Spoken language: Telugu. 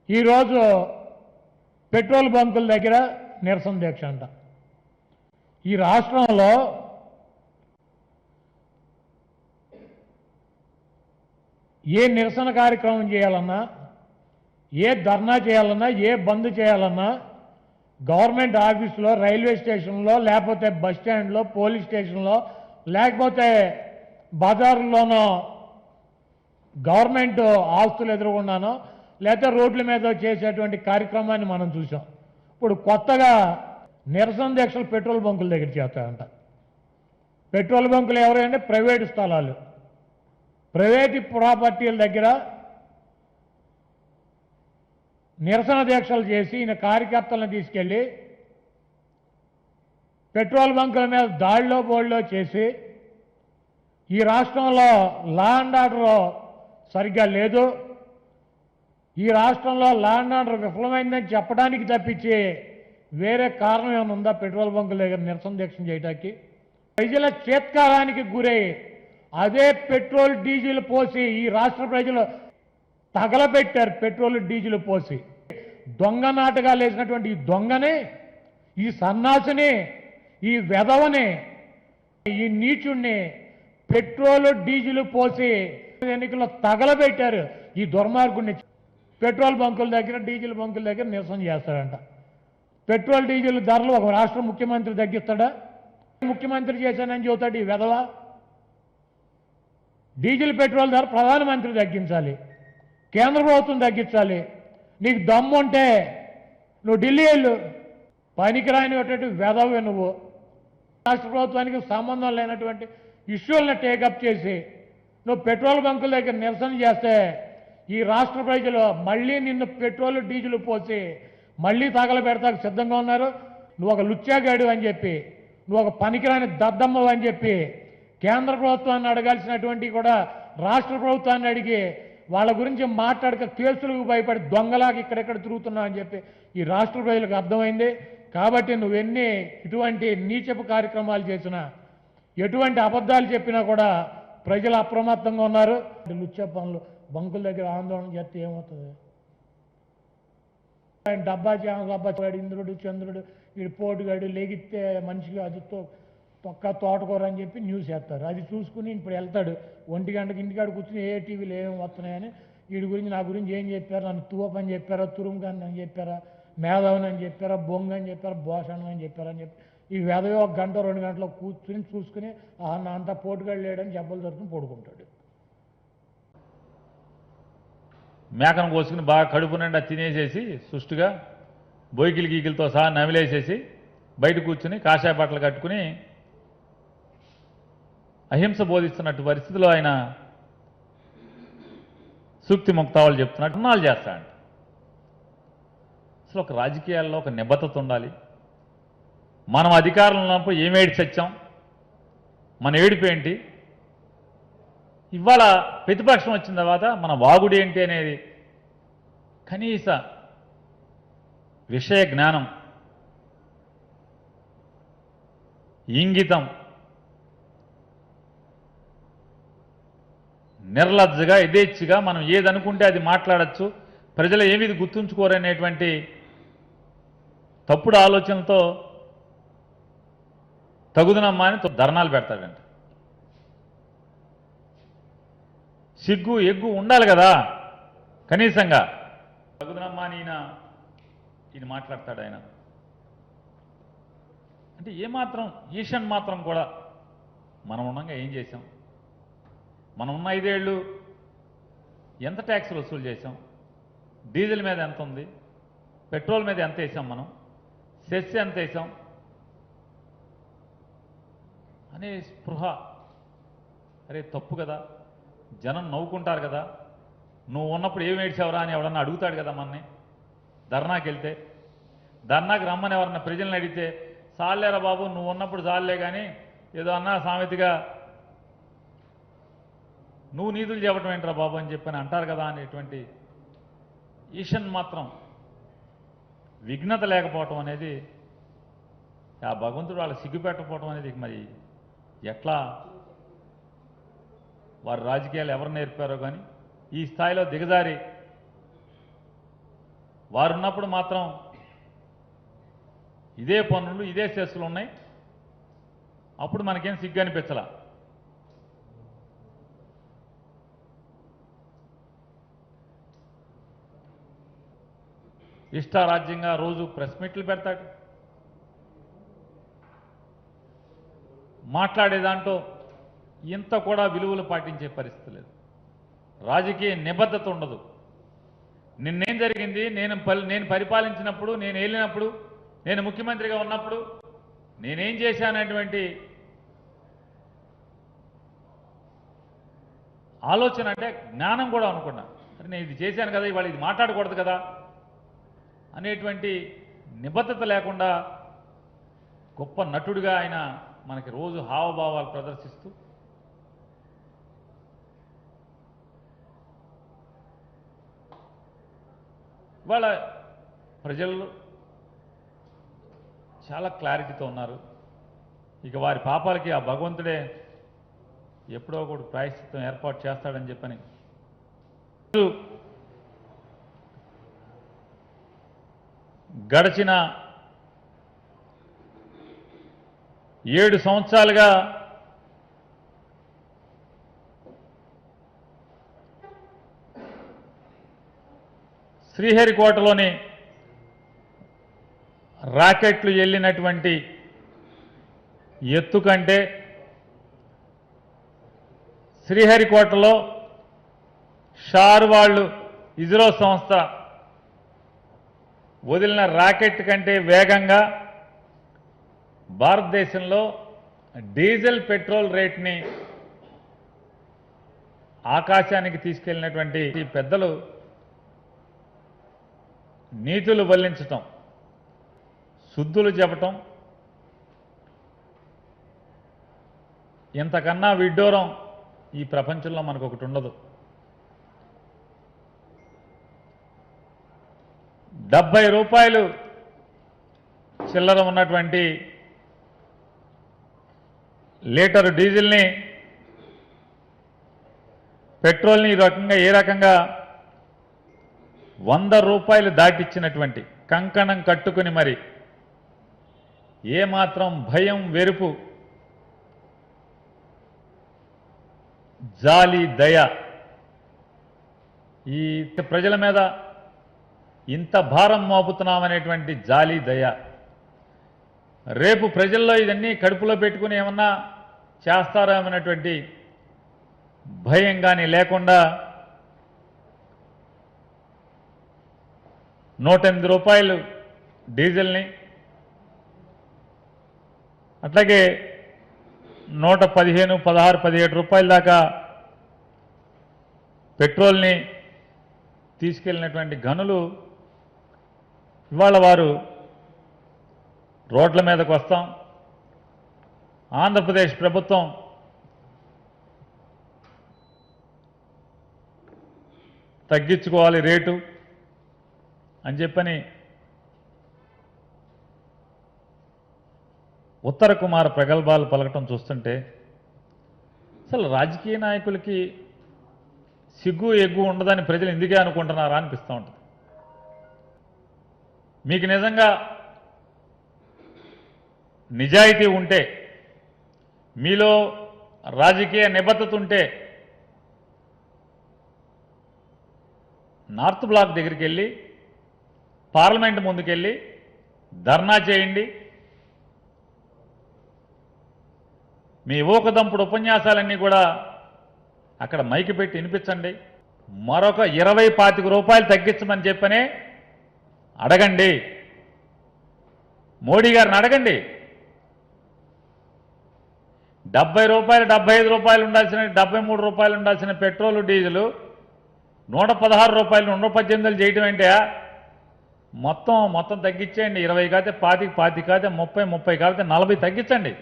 ఈరోజు పెట్రోల్ బంకుల దగ్గర నిరసన దీక్ష అంట. ఈ రాష్ట్రంలో ఏ నిరసన కార్యక్రమం చేయాలన్నా, ఏ ధర్నా చేయాలన్నా, ఏ బంద్ చేయాలన్నా గవర్నమెంట్ ఆఫీసులో, రైల్వే స్టేషన్లో, లేకపోతే బస్ స్టాండ్లో, పోలీస్ స్టేషన్లో, లేకపోతే బజార్లోనో, గవర్నమెంట్ ఆస్తులు ఎదురుగున్నానో, లేకపోతే రోడ్ల మీద చేసేటువంటి కార్యక్రమాన్ని మనం చూసాం. ఇప్పుడు కొత్తగా నిరసన దీక్షలు పెట్రోల్ బంకుల దగ్గర చేస్తాయంట. పెట్రోల్ బంకులు ఎవరంటే ప్రైవేటు స్థలాలు, ప్రైవేటు ప్రాపర్టీల దగ్గర నిరసన దీక్షలు చేసి ఈయన కార్యకర్తలను తీసుకెళ్ళి పెట్రోల్ బంకుల మీద దాడిలో బోడిలో చేసి ఈ రాష్ట్రంలో లా అండ్ ఆర్డర్ సరిగ్గా లేదు, ఈ రాష్ట్రంలో లా అండ్ ఆర్డర్ విఫలమైందని చెప్పడానికి తప్పించి వేరే కారణం ఏమైనా ఉందా పెట్రోల్ బంకుల దగ్గర నిరసన దీక్ష చేయడానికి? ప్రజల చేత్కారానికి గురై అదే పెట్రోల్ డీజిల్ పోసి ఈ రాష్ట్ర ప్రజలు తగలబెట్టారు. పెట్రోల్ డీజిల్ పోసి దొంగ నాటకాలు వేసినటువంటి ఈ దొంగని, ఈ సన్నాసిని, ఈ వెధవని, ఈ నీచుణ్ణి పెట్రోల్ డీజిల్ పోసి ఎన్నికల్లో తగలబెట్టారు. ఈ దుర్మార్గుడిని పెట్రోల్ బంకుల దగ్గర, డీజిల్ బంకుల దగ్గర నిరసన చేస్తాడంట. పెట్రోల్ డీజిల్ ధరలు ఒక రాష్ట్ర ముఖ్యమంత్రి తగ్గిస్తాడా? ముఖ్యమంత్రి చేశానని చెబుతాడు ఈ వెధవ. డీజిల్ పెట్రోల్ ధర ప్రధానమంత్రి తగ్గించాలి, కేంద్ర ప్రభుత్వం తగ్గించాలి. నీకు దమ్ముంటే నువ్వు ఢిల్లీ వెళ్ళు. పనికిరానిటువంటి వెధవే నువ్వు. రాష్ట్ర ప్రభుత్వానికి సంబంధం లేనటువంటి ఇష్యూలను టేకప్ చేసి నువ్వు పెట్రోల్ బంకుల దగ్గర నిరసన చేస్తే ఈ రాష్ట్ర ప్రజలు మళ్ళీ నిన్ను పెట్రోల్ డీజిల్ పోసి మళ్ళీ తగలబెడతాకు సిద్ధంగా ఉన్నారు. నువ్వు ఒక లుచ్చాగాడు అని చెప్పి, నువ్వు ఒక పనికిరాని దద్దమ్మవు అని చెప్పి కేంద్ర ప్రభుత్వాన్ని అడగాల్సినటువంటి కూడా రాష్ట్ర ప్రభుత్వాన్ని అడిగి వాళ్ళ గురించి మాట్లాడక కేసులకు భయపడి దొంగలాగా ఇక్కడెక్కడ తిరుగుతున్నావు అని చెప్పి ఈ రాష్ట్ర ప్రజలకు అర్థమైంది. కాబట్టి నువ్వెన్ని ఇటువంటి నీచపు కార్యక్రమాలు చేసినా, ఎటువంటి అబద్ధాలు చెప్పినా కూడా ప్రజలు అప్రమత్తంగా ఉన్నారు. లుచ్చ పనులు బంకుల దగ్గర ఆందోళన చేస్తే ఏమవుతుంది? ఆయన డబ్బా వాడు ఇంద్రుడు చంద్రుడు వీడు పోటుగాడు లెగిస్తే మనిషిగా అది తొక్క తోటకూర అని చెప్పి న్యూస్ వేస్తారు. అది చూసుకుని ఇప్పుడు వెళ్తాడు 1 గంటకి ఇంటికాడ కూర్చుని ఏ టీవీలు ఏమేమి వస్తున్నాయని వీడి గురించి నా గురించి ఏం చెప్పారు, నన్ను తూపని చెప్పారా, తురుముగాని అని చెప్పారా, మేధావని అని చెప్పారా, బొంగ అని చెప్పారా, భోషణం అని చెప్పారని చెప్పి ఈ వేదవే 1 గంట 2 గంటలో కూర్చుని చూసుకుని నా అంతా పోటుగాడు లేడని జబ్బలు దొరుకుని పడుకుంటాడు. మేకను కోసుకుని బాగా కడుపు నిండా తినేసేసి సుష్టుగా బొయ్కిలి గీకిలతో సహా నమిలేసేసి బయట కూర్చుని కాషాయ బట్టలు కట్టుకుని అహింస బోధిస్తున్నట్టు పరిస్థితిలో ఆయన సూక్తి ముక్తావాళ్ళు చెప్తున్నట్టు అన్నాలు చేస్తాడు. అసలు ఒక రాజకీయాల్లో ఒక నిబద్ధత ఉండాలి. మనం అధికారంలో ఉన్నప్పుడు ఏమేడి సత్యం, మన ఏడుపు ఏంటి, ఇవాళ ప్రతిపక్షం వచ్చిన తర్వాత మన వాగుడు ఏంటి అనేది కనీస విషయ జ్ఞానం, ఇంగితం, నిర్లజ్జగా యథేచ్ఛగా మనం ఏదనుకుంటే అది మాట్లాడచ్చు, ప్రజలు ఏమిది గుర్తుంచుకోరనేటువంటి తప్పుడు ఆలోచనలతో తగుదనమ్మా అని ధర్నాలు పెడతాడంట. సిగ్గు ఎగ్గు ఉండాలి కదా కనీసంగా. తగుదనమ్మా అని ఈయన మాట్లాడతాడు. ఆయన అంటే ఏమాత్రం ఈషన్ మాత్రం కూడా మనం ఉండగా ఏం చేశాం, మనం ఉన్న 5 ఏళ్ళు ఎంత ట్యాక్సులు వసూలు చేశాం, డీజిల్ మీద ఎంత ఉంది, పెట్రోల్ మీద ఎంత వేసాం, మనం సెస్ ఎంత వేసాం అనే స్పృహ. అరే తప్పు కదా, జనం నవ్వుకుంటారు కదా, నువ్వు ఉన్నప్పుడు ఏం ఏడ్చావురా అని ఎవడన్నా అడుగుతాడు కదా మనని. ధర్నాకి వెళ్తే, ధర్నాకి రమ్మని ఎవరన్నా ప్రజల్ని అడిగితే సాలేరా బాబు నువ్వు ఉన్నప్పుడు చాలే కానీ ఏదో అన్నా సామెతగా నువ్వు నీతులు చెప్పడం ఏంట్రా బాబు అని చెప్పని అంటారు కదా అనేటువంటి ఈషన్ మాత్రం విఘ్నత లేకపోవటం అనేది, ఆ భగవంతుడు వాళ్ళ సిగ్గుపెట్టకపోవటం అనేది మరి ఎట్లా వారి రాజకీయాలు ఎవరు నేర్పారో కానీ ఈ స్థాయిలో దిగజారి వారున్నప్పుడు మాత్రం ఇదే పన్నులు ఇదే సెస్సులు ఉన్నాయి. అప్పుడు మనకేం సిగ్గు అనిపించలా. ఇష్టారాజ్యంగా రోజు ప్రెస్ మీట్లు పెడతాడు. మాట్లాడే దాంట్లో ఇంత కూడా విలువలు పాటించే పరిస్థితి లేదు. రాజకీయ నిబద్ధత ఉండదు. నిన్నేం జరిగింది, నేను పరిపాలించినప్పుడు, నేను ఏలినప్పుడు, నేను ముఖ్యమంత్రిగా ఉన్నప్పుడు నేనేం చేశానటువంటి ఆలోచన అంటే జ్ఞానం కూడా అనుకున్నా. అరే నేను ఇది చేశాను కదా, ఇవాళ ఇది మాట్లాడకూడదు కదా అనేటువంటి నిబద్ధత లేకుండా గొప్ప నటుడిగా ఆయన మనకి రోజు హావభావాలు ప్రదర్శిస్తూ ఇవాళ ప్రజలు చాలా క్లారిటీతో ఉన్నారు. ఇక వారి పాపాలకి ఆ భగవంతుడే ఎప్పుడో ఒకటి ప్రాయశ్చిత్తం ఏర్పాటు చేస్తాడని చెప్పని గడిచిన 7 సంవత్సరాలుగా శ్రీహరికోటలోని రాకెట్లు వెళ్ళినటువంటి ఎత్తు కంటే శ్రీహరికోటలో షార్ వాళ్ళు ఇస్రో సంస్థ వదిలిన రాకెట్ కంటే వేగంగా భారతదేశంలో డీజిల్ పెట్రోల్ రేట్ని ఆకాశానికి తీసుకెళ్లినటువంటి ఈ పెద్దలు నీతులు వల్లించటం, శుద్ధులు చెప్పటం, ఇంతకన్నా విడ్డూరం ఈ ప్రపంచంలో మనకు ఒకటి ఉండదు. 70 రూపాయలు చిల్లర ఉన్నటువంటి లీటరు డీజిల్ని, పెట్రోల్ని ఏ రకంగా 100 రూపాయలు దాటిచ్చినటువంటి కంకణం కట్టుకుని మరి ఏమాత్రం భయం, వెరుపు, జాలి, దయ ఈ ప్రజల మీద ఇంత భారం మోపుతున్నామనేటువంటి జాలి, దయ, రేపు ప్రజల్లో ఇదన్నీ కడుపులో పెట్టుకుని ఏమన్నా చేస్తారేమనేటువంటి భయం కానీ లేకుండా 108 రూపాయలు డీజిల్ని, అట్లాగే 115, 16, 17 రూపాయల దాకా పెట్రోల్ని తీసుకెళ్ళినటువంటి గనులు ఇవాళ వారు రోడ్ల మీదకు వస్తాం, ఆంధ్రప్రదేశ్ ప్రభుత్వం తగ్గించుకోవాలి రేటు అని చెప్పని ఉత్తర కుమార ప్రగల్భాలు పలకటం చూస్తుంటే అసలు రాజకీయ నాయకులకి సిగ్గు ఎగ్గు ఉండదని ప్రజలు ఎందుకే అనుకుంటున్నారా అనిపిస్తూ ఉంటుంది. మీకు నిజంగా నిజాయితీ ఉంటే, మీలో రాజకీయ నిబద్ధత ఉంటే నార్త్ బ్లాక్ దగ్గరికి వెళ్ళి పార్లమెంట్ ముందుకెళ్ళి ధర్నా చేయండి. మీ ఊకదంపుడు ఉపన్యాసాలన్నీ కూడా అక్కడ మైకి పెట్టి వినిపించండి. మరొక 20-25 రూపాయలు తగ్గించమని చెప్పనే అడగండి. మోడీ గారిని అడగండి. 70 రూపాయలు, 75 రూపాయలు ఉండాల్సిన, 73 రూపాయలు ఉండాల్సిన పెట్రోలు, డీజిలు 116 రూపాయలు, 118 చేయటం ఏంటా? మొత్తం తగ్గించేయండి. 20 కాతే 25, 25 కాతే 30, 30 కాతే 40 తగ్గించండి.